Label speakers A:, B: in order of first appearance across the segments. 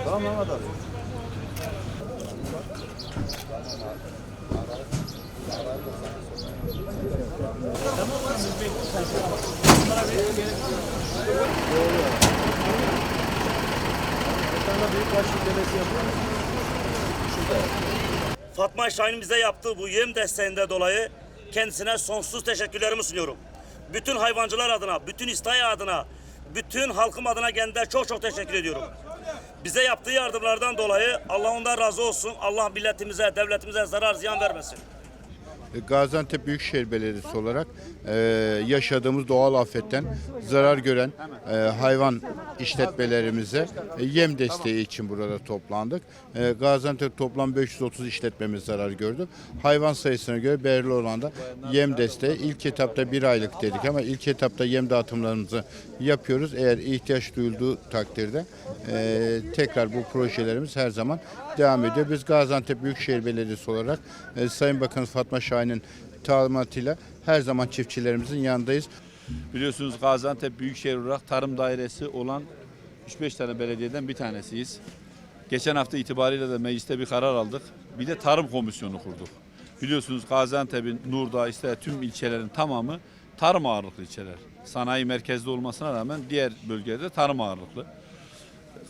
A: Tamam Mehmet abi.
B: Fatma Şahin'in bize yaptığı bu yem desteğinde dolayı kendisine sonsuz teşekkürlerimi sunuyorum. Bütün hayvancılar adına, bütün İstaya adına, bütün halkım adına kendine çok teşekkür ediyorum. Bize yaptığı yardımlardan dolayı Allah ondan razı olsun. Allah milletimize, devletimize zarar ziyan vermesin.
C: Gaziantep Büyükşehir Belediyesi olarak yaşadığımız doğal afetten zarar gören hayvan işletmelerimize yem desteği için burada toplandık. Gaziantep toplam 530 işletmemiz zarar gördü. Hayvan sayısına göre belirli olan da yem desteği. İlk etapta 1 aylık dedik ama ilk etapta yem dağıtımlarımızı yapıyoruz. Eğer ihtiyaç duyulduğu takdirde tekrar bu projelerimiz her zaman devam ediyor. Biz Gaziantep Büyükşehir Belediyesi olarak Sayın Bakan Fatma Şahin'in talimatıyla her zaman çiftçilerimizin yanındayız.
A: Biliyorsunuz Gaziantep Büyükşehir olarak tarım dairesi olan 3-5 tane belediyeden bir tanesiyiz. Geçen hafta itibariyle de mecliste bir karar aldık. Bir de tarım komisyonu kurduk. Biliyorsunuz Gaziantep'in Nurdağ, İstaya tüm ilçelerin tamamı tarım ağırlıklı ilçeler. Sanayi merkezli olmasına rağmen diğer bölgelerde tarım ağırlıklı.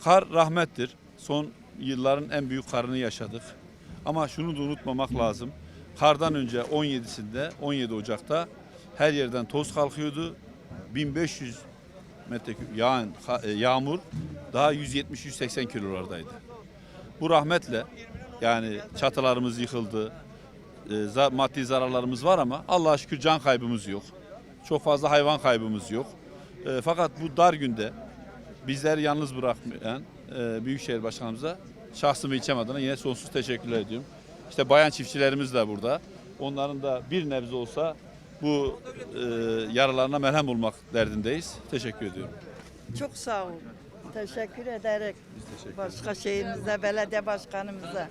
A: Kar rahmettir. Son yılların en büyük karını yaşadık. Ama şunu da unutmamak lazım. Kardan önce 17 Ocak'ta her yerden toz kalkıyordu. 1500 metreküp yağan yağmur daha 170-180 kilolardaydı. Bu rahmetle yani çatılarımız yıkıldı. Maddi zararlarımız var ama Allah'a şükür can kaybımız yok. Çok fazla hayvan kaybımız yok. Fakat bu dar günde bizleri yalnız bırakmayan Büyükşehir Başkanımıza şahsım ve ilçem adına yine sonsuz teşekkürler ediyorum. İşte bayan çiftçilerimiz de burada. Onların da bir nebze olsa bu yaralarına merhem olmak derdindeyiz. Teşekkür ediyorum.
D: Çok sağ olun. Teşekkür ederek başka şeyimize, belediye başkanımıza.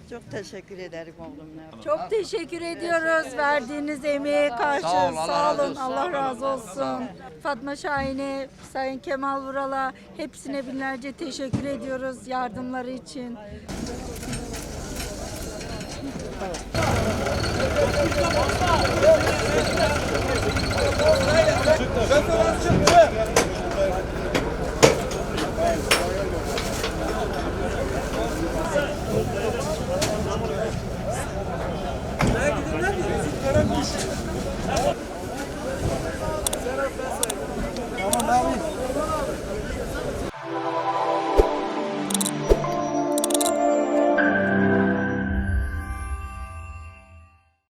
D: Çok teşekkür ederim oğlumla.
E: Çok teşekkür ediyoruz verdiğiniz emeğe karşı. Sağ olun, Allah razı olsun. Fatma Şahin'e, Sayın Kemal Vural'a hepsine binlerce teşekkür ediyoruz yardımları için.
F: Çıktı.